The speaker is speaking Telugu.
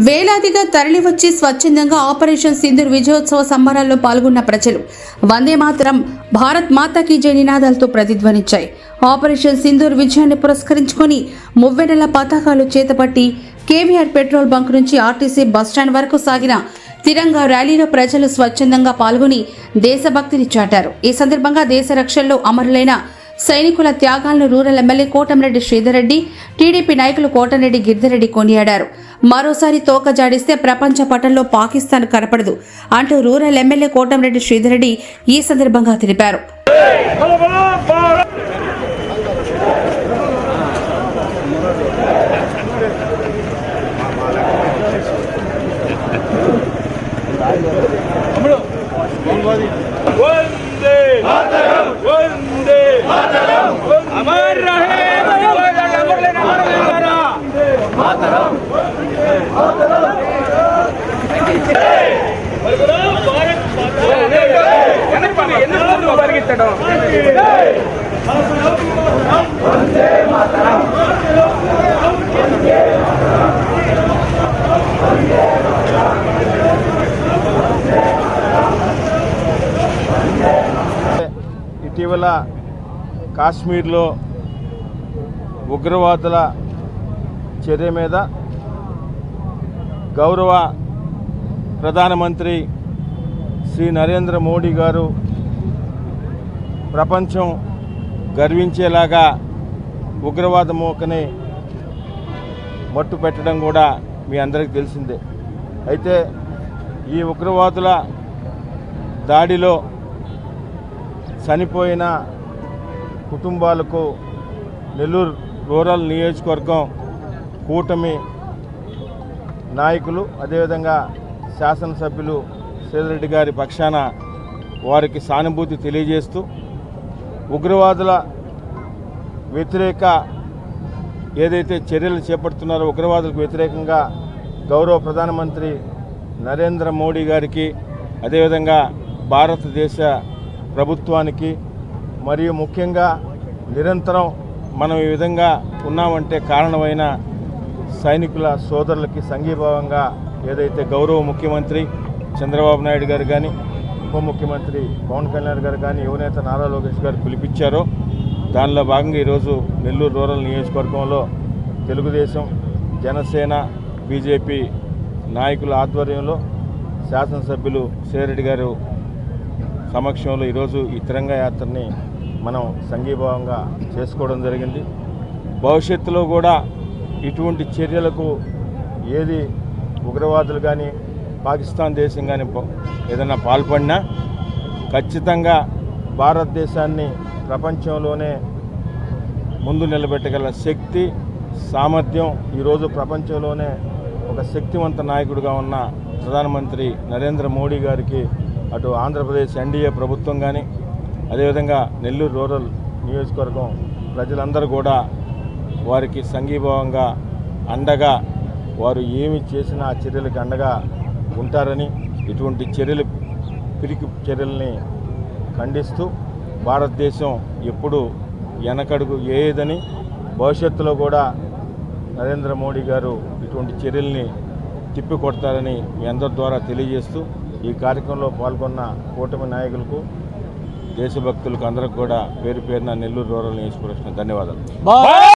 వేలాదిగా తరలివచ్చి స్వచ్ఛందంగా ఆపరేషన్ సింధూర్ విజయోత్సవ సంబరాల్లో పాల్గొన్న ప్రజలు వందే మాతరం, భారత్ మాతాకి జై నినాదాలతో ప్రతిధ్వనించాయి. ఆపరేషన్ సింధూర్ విజయాన్ని పురస్కరించుకొని మువ్వెన్నెల పతాకాలు చేతపట్టి కేవీఆర్ పెట్రోల్ బంక్ నుంచి ఆర్టీసీ బస్టాండ్ వరకు సాగిన తిరంగా ర్యాలీలో ప్రజలు స్వచ్ఛందంగా పాల్గొని దేశభక్తిని చాటారు. ఈ సందర్భంగా దేశ రక్షణలో అమరులైన సైనికుల త్యాగాలను rural MLA Kotamreddy Sridhar Reddy, TDP నాయకులు కోటరెడ్డి గిరిధరెడ్డి కొనియాడారు. మరోసారి తోక జాడిస్తే ప్రపంచ పటంలో పాకిస్తాన్ కనపడదు అంటూ రూరల్ ఎమ్మెల్యే కోటమిరెడ్డి శ్రీధర్ రెడ్డి ఈ సందర్భంగా తెలిపారు. अमर रहे मातरम। ఇటీవల కాశ్మీర్లో ఉగ్రవాదుల చర్య మీద గౌరవ ప్రధానమంత్రి శ్రీ నరేంద్ర మోడీ గారు ప్రపంచం గర్వించేలాగా ఉగ్రవాద మూకని మట్టు పెట్టడం కూడా మీ అందరికీ తెలిసిందే. అయితే ఈ ఉగ్రవాదుల దాడిలో చనిపోయిన కుటుంబాలకు నెల్లూరు రూరల్ నియోజకవర్గం కూటమి నాయకులు, అదేవిధంగా శాసనసభ్యులు శ్రీధర్ గారి పక్షాన వారికి సానుభూతి తెలియజేస్తూ ఉగ్రవాదుల వ్యతిరేక ఏదైతే చర్యలు చేపడుతున్నారో ఉగ్రవాదులకు వ్యతిరేకంగా గౌరవ ప్రధానమంత్రి నరేంద్ర మోడీ గారికి, అదేవిధంగా భారతదేశ ప్రభుత్వానికి, మరియు ముఖ్యంగా నిరంతరం మనం ఈ విధంగా ఉన్నామంటే కారణమైన సైనికుల సోదరులకి సంఘీభావంగా ఏదైతే గౌరవ ముఖ్యమంత్రి చంద్రబాబు నాయుడు గారు కానీ, ఉప ముఖ్యమంత్రి పవన్ కళ్యాణ్ గారు కానీ, యువనేత నారా లోకేష్ గారు పిలిపించారో దానిలో భాగంగా ఈరోజు నెల్లూరు రూరల్ నియోజకవర్గంలో తెలుగుదేశం, జనసేన, బీజేపీ నాయకుల ఆధ్వర్యంలో శాసనసభ్యులు శ్రీరెడ్డి గారు సమక్షంలో ఈరోజు ఈ తిరంగా యాత్రని మనం సంఘీభావంగా చేసుకోవడం జరిగింది. భవిష్యత్తులో కూడా ఇటువంటి చర్యలకు ఏది ఉగ్రవాదులు కానీ పాకిస్తాన్ దేశం కానీ ఏదైనా పాల్పడినా ఖచ్చితంగా భారతదేశాన్ని ప్రపంచంలోనే ముందు నిలబెట్టగల శక్తి, సామర్థ్యం ఈరోజు ప్రపంచంలోనే ఒక శక్తివంత నాయకుడిగా ఉన్న ప్రధానమంత్రి నరేంద్ర మోడీ గారికి అటు ఆంధ్రప్రదేశ్ ఎన్డీఏ ప్రభుత్వం కానీ, అదేవిధంగా నెల్లూరు రూరల్ నియోజకవర్గం ప్రజలందరూ కూడా వారికి సంఘీభావంగా అండగా వారు ఏమి చేసినా ఆ చర్యలకు అండగా ఉంటారని, ఇటువంటి పిరికి చర్యల్ని ఖండిస్తూ భారతదేశం ఎప్పుడు వెనకడుగు వేయదని, భవిష్యత్తులో కూడా నరేంద్ర మోడీ గారు ఇటువంటి చర్యల్ని తిప్పికొడతారని మీ అందరి ద్వారా తెలియజేస్తూ ఈ కార్యక్రమంలో పాల్గొన్న కూటమి నాయకులకు, దేశభక్తులకు అందరికి కూడా పేరు పేరున నెల్లూరు రూరల్ నియోజకవర్గం ధన్యవాదాలు.